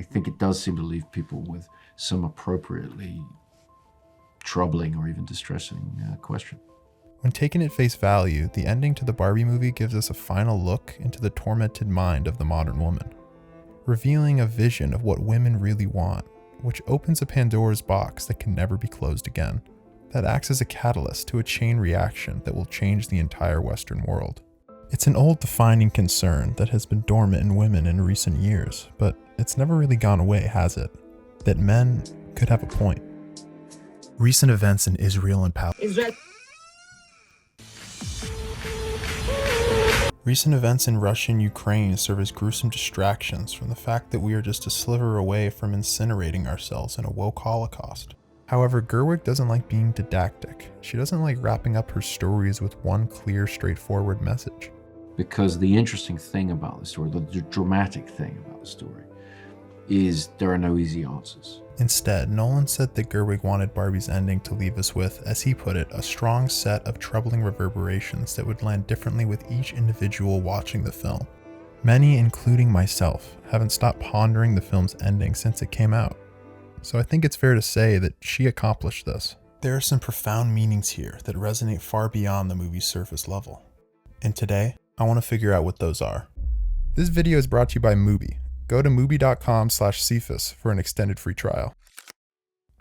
I think it does seem to leave people with some appropriately troubling or even distressing question. When taken at face value, the ending to the Barbie movie gives us a final look into the tormented mind of the modern woman, revealing a vision of what women really want, which opens a Pandora's box that can never be closed again, that acts as a catalyst to a chain reaction that will change the entire Western world. It's an old defining concern that has been dormant in women in recent years, but it's never really gone away, has it? That men could have a point. Recent events in Israel and Palestine. Recent events in Russia and Ukraine serve as gruesome distractions from the fact that we are just a sliver away from incinerating ourselves in a woke holocaust. However, Gerwig doesn't like being didactic. She doesn't like wrapping up her stories with one clear, straightforward message. Because the interesting thing about the story, the dramatic thing about the story, is there are no easy answers. Instead, Nolan said that Gerwig wanted Barbie's ending to leave us with, as he put it, a strong set of troubling reverberations that would land differently with each individual watching the film. Many, including myself, haven't stopped pondering the film's ending since it came out. So I think it's fair to say that she accomplished this. There are some profound meanings here that resonate far beyond the movie's surface level. And today, I want to figure out what those are. This video is brought to you by Mubi. Go to mubi.com/Cephas for an extended free trial.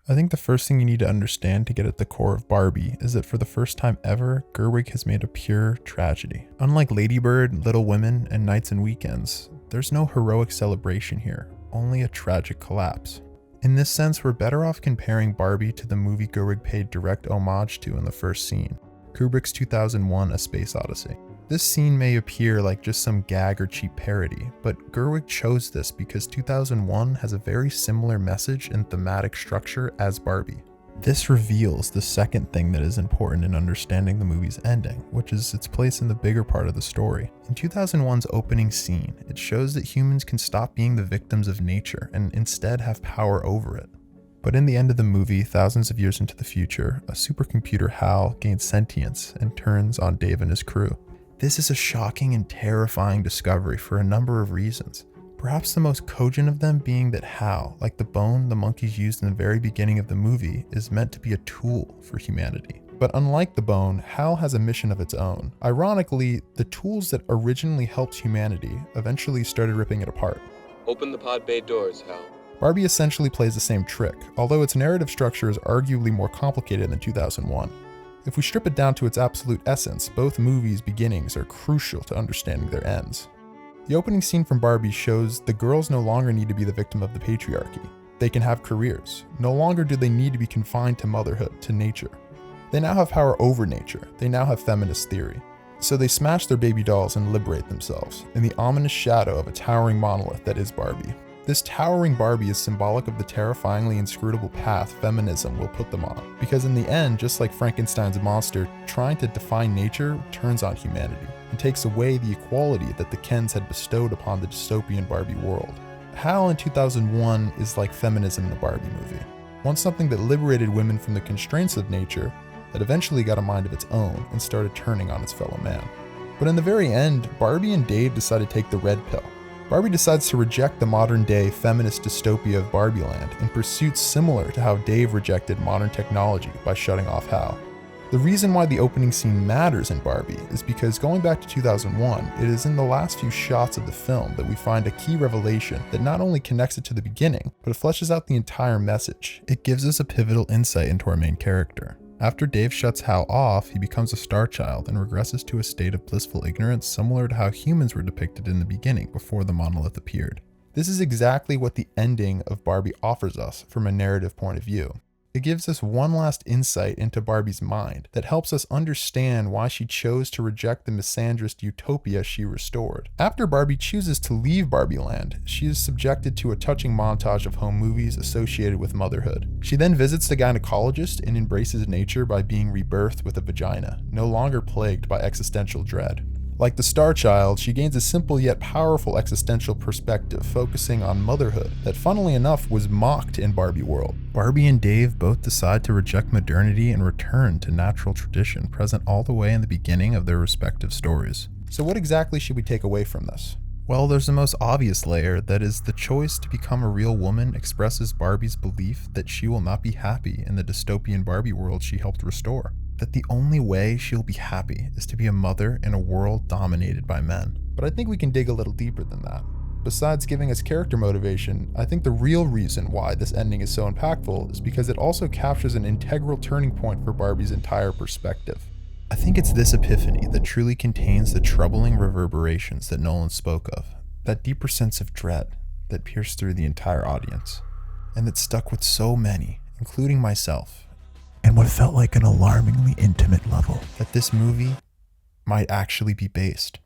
I think the first thing you need to understand to get at the core of Barbie is that for the first time ever, Gerwig has made a pure tragedy. Unlike Lady Bird, Little Women, and Nights and Weekends, there's no heroic celebration here, only a tragic collapse. In this sense, we're better off comparing Barbie to the movie Gerwig paid direct homage to in the first scene, Kubrick's 2001 A Space Odyssey. This scene may appear like just some gag or cheap parody, but Gerwig chose this because 2001 has a very similar message and thematic structure as Barbie. This reveals the second thing that is important in understanding the movie's ending, which is its place in the bigger part of the story. In 2001's opening scene, it shows that humans can stop being the victims of nature and instead have power over it. But in the end of the movie, thousands of years into the future, a supercomputer HAL gains sentience and turns on Dave and his crew. This is a shocking and terrifying discovery for a number of reasons. Perhaps the most cogent of them being that HAL, like the bone the monkeys used in the very beginning of the movie, is meant to be a tool for humanity. But unlike the bone, HAL has a mission of its own. Ironically, the tools that originally helped humanity eventually started ripping it apart. Open the pod bay doors, Hal. Barbie essentially plays the same trick, although its narrative structure is arguably more complicated than 2001. If we strip it down to its absolute essence, both movies' beginnings are crucial to understanding their ends. The opening scene from Barbie shows the girls no longer need to be the victim of the patriarchy. They can have careers. No longer do they need to be confined to motherhood, to nature. They now have power over nature. They now have feminist theory. So they smash their baby dolls and liberate themselves in the ominous shadow of a towering monolith that is Barbie. This towering Barbie is symbolic of the terrifyingly inscrutable path feminism will put them on, because in the end, just like Frankenstein's monster, trying to define nature turns on humanity and takes away the equality that the Kens had bestowed upon the dystopian Barbie world. HAL in 2001 is like feminism in the Barbie movie. Once something that liberated women from the constraints of nature that eventually got a mind of its own and started turning on its fellow man. But in the very end, Barbie and Dave decide to take the red pill. Barbie decides to reject the modern-day feminist dystopia of Barbie Land in pursuits similar to how Dave rejected modern technology by shutting off HAL. The reason why the opening scene matters in Barbie is because going back to 2001, it is in the last few shots of the film that we find a key revelation that not only connects it to the beginning, but it fleshes out the entire message. It gives us a pivotal insight into our main character. After Dave shuts HAL off, he becomes a star child and regresses to a state of blissful ignorance similar to how humans were depicted in the beginning before the monolith appeared. This is exactly what the ending of Barbie offers us from a narrative point of view. It gives us one last insight into Barbie's mind that helps us understand why she chose to reject the misandrist utopia she restored. After Barbie chooses to leave Barbie Land, she is subjected to a touching montage of home movies associated with motherhood. She then visits the gynecologist and embraces nature by being rebirthed with a vagina, no longer plagued by existential dread. Like the Star Child, she gains a simple yet powerful existential perspective focusing on motherhood that, funnily enough, was mocked in Barbie World. Barbie and Dave both decide to reject modernity and return to natural tradition present all the way in the beginning of their respective stories. So what exactly should we take away from this? Well, there's the most obvious layer, that is, the choice to become a real woman expresses Barbie's belief that she will not be happy in the dystopian Barbie world she helped restore. That the only way she'll be happy is to be a mother in a world dominated by men. But I think we can dig a little deeper than that. Besides giving us character motivation, I think the real reason why this ending is so impactful is because it also captures an integral turning point for Barbie's entire perspective. I think it's this epiphany that truly contains the troubling reverberations that Nolan spoke of, that deeper sense of dread that pierced through the entire audience, and that stuck with so many, including myself, and what felt like an alarmingly intimate level, that this movie might actually be based.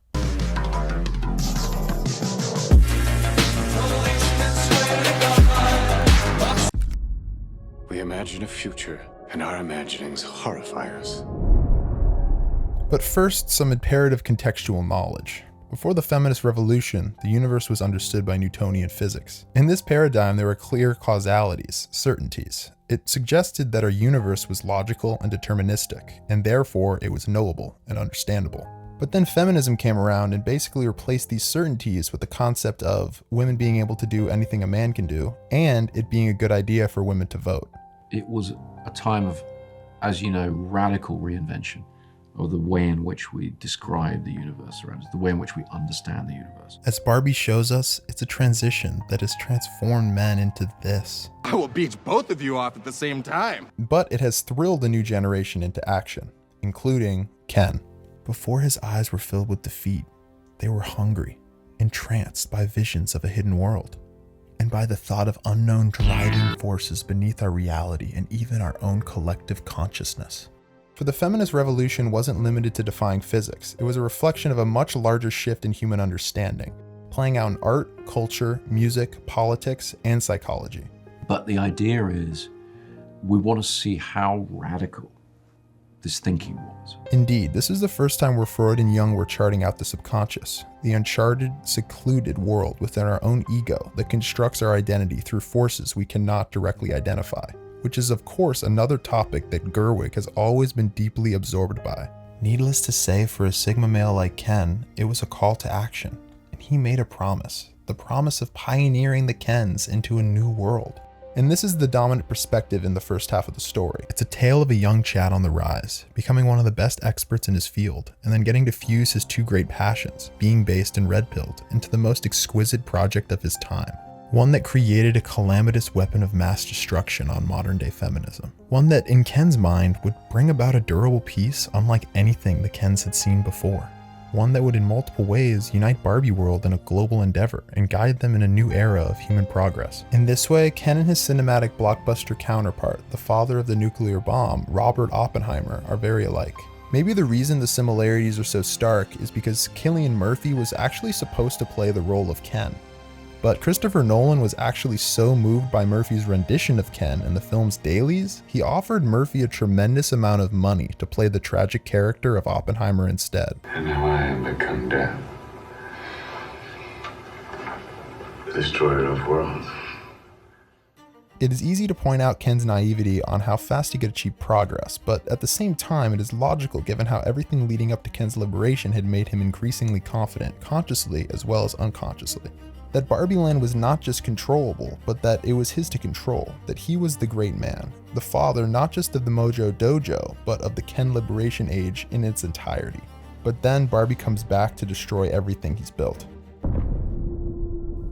We imagine a future, and our imaginings horrify us. But first, some imperative contextual knowledge. Before the feminist revolution, the universe was understood by Newtonian physics. In this paradigm, there were clear causalities, certainties. It suggested that our universe was logical and deterministic, and therefore it was knowable and understandable. But then feminism came around and basically replaced these certainties with the concept of women being able to do anything a man can do, and it being a good idea for women to vote. It was a time of, as you know, radical reinvention of the way in which we describe the universe around us, the way in which we understand the universe. As Barbie shows us, it's a transition that has transformed men into this. I will beat both of you off at the same time. But it has thrilled a new generation into action, including Ken. Before his eyes were filled with defeat, they were hungry, entranced by visions of a hidden world, and by the thought of unknown driving forces beneath our reality and even our own collective consciousness. For the feminist revolution wasn't limited to defying physics, it was a reflection of a much larger shift in human understanding, playing out in art, culture, music, politics, and psychology. But the idea is, we want to see how radical this thinking was. Indeed, this is the first time where Freud and Jung were charting out the subconscious, the uncharted, secluded world within our own ego that constructs our identity through forces we cannot directly identify, which is of course another topic that Gerwig has always been deeply absorbed by. Needless to say, for a Sigma male like Ken, it was a call to action, and he made a promise, the promise of pioneering the Kens into a new world. And this is the dominant perspective in the first half of the story. It's a tale of a young Chad on the rise, becoming one of the best experts in his field, and then getting to fuse his two great passions, being based and red-pilled, into the most exquisite project of his time. One that created a calamitous weapon of mass destruction on modern-day feminism. One that, in Ken's mind, would bring about a durable peace unlike anything the Kens had seen before. One that would in multiple ways unite Barbie world in a global endeavor and guide them in a new era of human progress. In this way, Ken and his cinematic blockbuster counterpart, the father of the nuclear bomb, Robert Oppenheimer, are very alike. Maybe the reason the similarities are so stark is because Cillian Murphy was actually supposed to play the role of Ken. But Christopher Nolan was actually so moved by Murphy's rendition of Ken in the film's dailies, he offered Murphy a tremendous amount of money to play the tragic character of Oppenheimer instead. And now I have become death, destroyer of worlds. It is easy to point out Ken's naivety on how fast he could achieve progress, but at the same time it is logical given how everything leading up to Ken's liberation had made him increasingly confident, consciously as well as unconsciously. That Barbie Land was not just controllable, but that it was his to control, that he was the great man, the father not just of the Mojo Dojo, but of the Ken Liberation Age in its entirety. But then Barbie comes back to destroy everything he's built.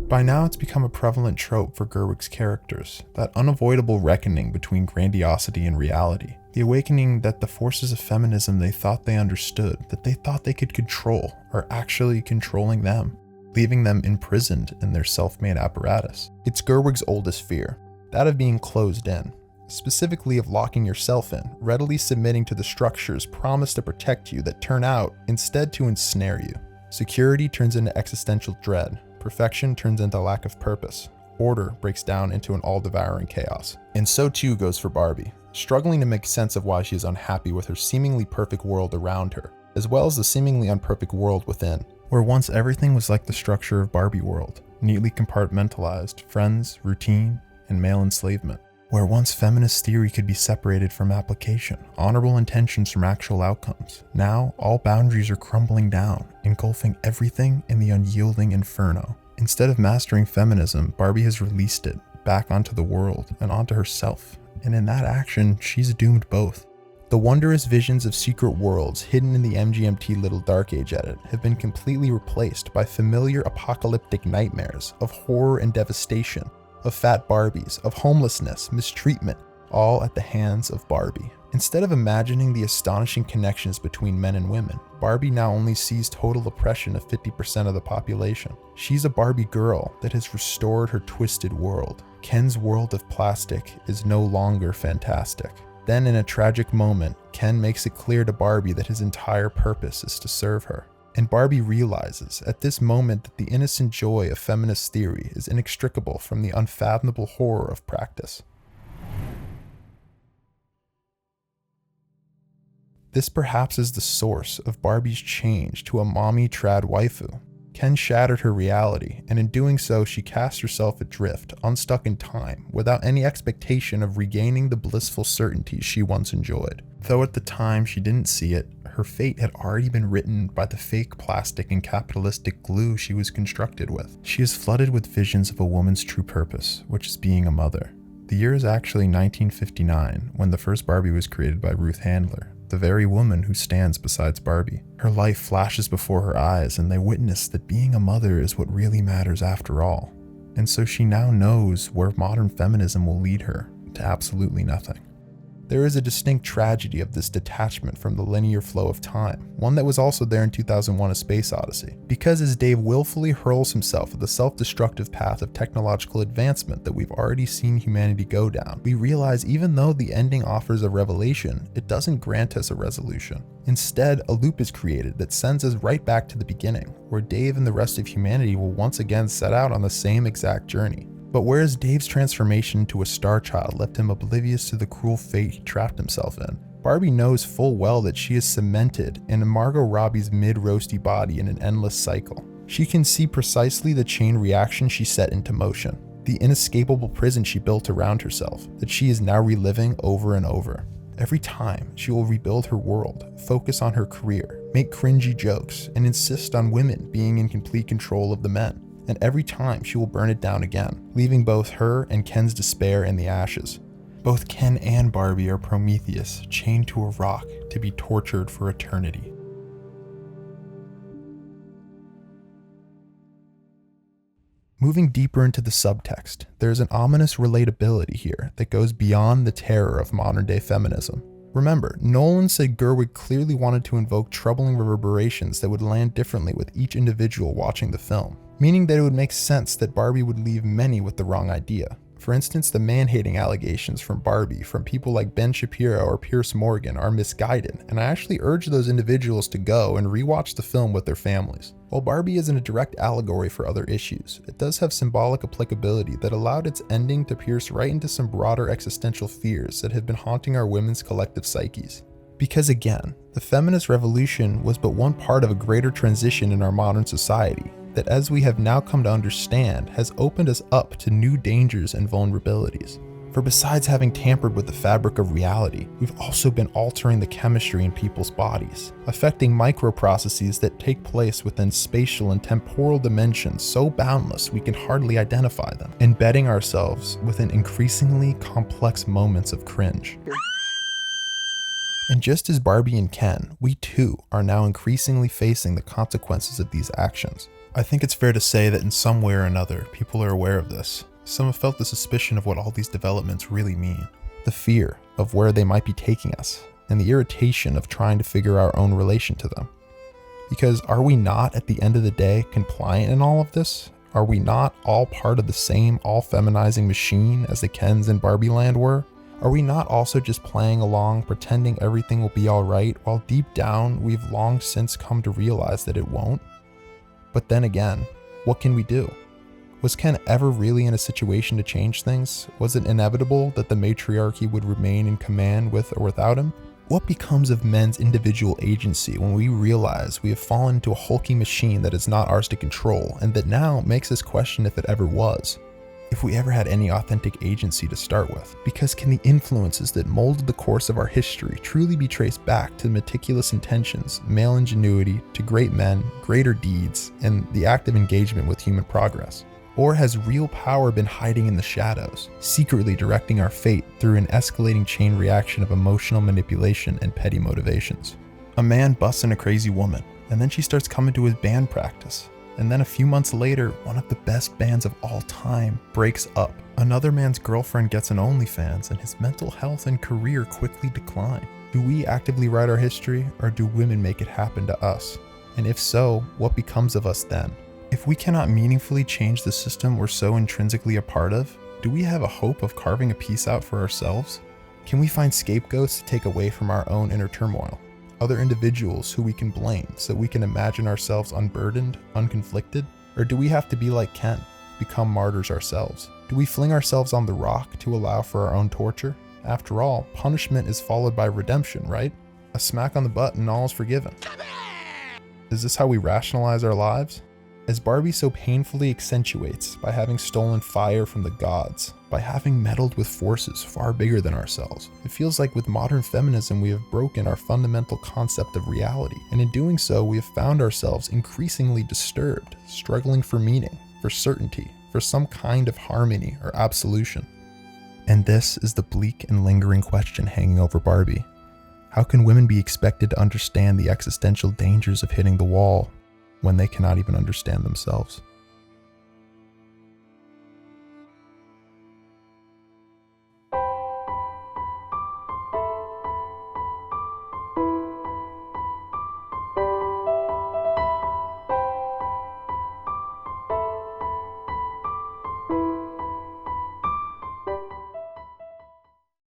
By now it's become a prevalent trope for Gerwig's characters, that unavoidable reckoning between grandiosity and reality, the awakening that the forces of feminism they thought they understood, that they thought they could control, are actually controlling them, leaving them imprisoned in their self-made apparatus. It's Gerwig's oldest fear, that of being closed in, specifically of locking yourself in, readily submitting to the structures promised to protect you that turn out instead to ensnare you. Security turns into existential dread, perfection turns into lack of purpose, order breaks down into an all-devouring chaos. And so too goes for Barbie, struggling to make sense of why she is unhappy with her seemingly perfect world around her, as well as the seemingly unperfect world within, where once everything was like the structure of Barbie world, neatly compartmentalized, friends, routine, and male enslavement. Where once feminist theory could be separated from application, honorable intentions from actual outcomes, now all boundaries are crumbling down, engulfing everything in the unyielding inferno. Instead of mastering feminism, Barbie has released it back onto the world and onto herself, and in that action, she's doomed both. The wondrous visions of secret worlds hidden in the MGMT Little Dark Age edit have been completely replaced by familiar apocalyptic nightmares of horror and devastation, of fat Barbies, of homelessness, mistreatment, all at the hands of Barbie. Instead of imagining the astonishing connections between men and women, Barbie now only sees total oppression of 50% of the population. She's a Barbie girl that has restored her twisted world. Ken's world of plastic is no longer fantastic. Then in a tragic moment, Ken makes it clear to Barbie that his entire purpose is to serve her. And Barbie realizes at this moment that the innocent joy of feminist theory is inextricable from the unfathomable horror of practice. This perhaps is the source of Barbie's change to a mommy trad waifu. Ken shattered her reality, and in doing so, she cast herself adrift, unstuck in time, without any expectation of regaining the blissful certainty she once enjoyed. Though at the time she didn't see it, her fate had already been written by the fake plastic and capitalistic glue she was constructed with. She is flooded with visions of a woman's true purpose, which is being a mother. The year is actually 1959, when the first Barbie was created by Ruth Handler, the very woman who stands beside Barbie. Her life flashes before her eyes, and they witness that being a mother is what really matters after all. And so she now knows where modern feminism will lead her, to absolutely nothing. There is a distinct tragedy of this detachment from the linear flow of time, one that was also there in 2001: A Space Odyssey. Because as Dave willfully hurls himself at the self-destructive path of technological advancement that we've already seen humanity go down, we realize even though the ending offers a revelation, it doesn't grant us a resolution. Instead, a loop is created that sends us right back to the beginning, where Dave and the rest of humanity will once again set out on the same exact journey. But whereas Dave's transformation into a star child left him oblivious to the cruel fate he trapped himself in, Barbie knows full well that she is cemented in Margot Robbie's mid-roasty body in an endless cycle. She can see precisely the chain reaction she set into motion, the inescapable prison she built around herself, that she is now reliving over and over. Every time, she will rebuild her world, focus on her career, make cringy jokes, and insist on women being in complete control of the men. And every time she will burn it down again, leaving both her and Ken's despair in the ashes. Both Ken and Barbie are Prometheus, chained to a rock to be tortured for eternity. Moving deeper into the subtext, there's an ominous relatability here that goes beyond the terror of modern-day feminism. Remember, Nolan said Gerwig clearly wanted to invoke troubling reverberations that would land differently with each individual watching the film, meaning that it would make sense that Barbie would leave many with the wrong idea. For instance, the man-hating allegations from Barbie from people like Ben Shapiro or Piers Morgan are misguided, and I actually urge those individuals to go and rewatch the film with their families. While Barbie isn't a direct allegory for other issues, it does have symbolic applicability that allowed its ending to pierce right into some broader existential fears that have been haunting our women's collective psyches. Because again, the feminist revolution was but one part of a greater transition in our modern society that, as we have now come to understand, has opened us up to new dangers and vulnerabilities. For besides having tampered with the fabric of reality, we've also been altering the chemistry in people's bodies, affecting microprocesses that take place within spatial and temporal dimensions so boundless we can hardly identify them, embedding ourselves within increasingly complex moments of cringe. And just as Barbie and Ken, we too are now increasingly facing the consequences of these actions. I think it's fair to say that in some way or another, people are aware of this. Some have felt the suspicion of what all these developments really mean, the fear of where they might be taking us, and the irritation of trying to figure our own relation to them. Because are we not, at the end of the day, compliant in all of this? Are we not all part of the same all-feminizing machine as the Kens in Barbie Land were? Are we not also just playing along, pretending everything will be alright, while deep down we've long since come to realize that it won't? But then again, what can we do? Was Ken ever really in a situation to change things? Was it inevitable that the matriarchy would remain in command with or without him? What becomes of men's individual agency when we realize we have fallen into a hulking machine that is not ours to control, and that now makes us question if it ever was? if we ever had any authentic agency to start with? Because can the influences that molded the course of our history truly be traced back to meticulous intentions, male ingenuity, to great men, greater deeds, and the active engagement with human progress? Or has real power been hiding in the shadows, secretly directing our fate through an escalating chain reaction of emotional manipulation and petty motivations? A man busts in a crazy woman, and then she starts coming to his band practice. And then a few months later, one of the best bands of all time breaks up. Another man's girlfriend gets an OnlyFans, and his mental health and career quickly decline. Do we actively write our history, or do women make it happen to us? And if so, what becomes of us then? If we cannot meaningfully change the system we're so intrinsically a part of, do we have a hope of carving a piece out for ourselves? Can we find scapegoats to take away from our own inner turmoil? Other individuals who we can blame so we can imagine ourselves unburdened, unconflicted? Or do we have to be like Ken, become martyrs ourselves? Do we fling ourselves on the rock to allow for our own torture? After all, punishment is followed by redemption, right? A smack on the butt and all is forgiven. Is this how we rationalize our lives? As Barbie so painfully accentuates, by having stolen fire from the gods, by having meddled with forces far bigger than ourselves, it feels like with modern feminism we have broken our fundamental concept of reality, and in doing so we have found ourselves increasingly disturbed, struggling for meaning, for certainty, for some kind of harmony or absolution. And this is the bleak and lingering question hanging over Barbie. How can women be expected to understand the existential dangers of hitting the wall when they cannot even understand themselves?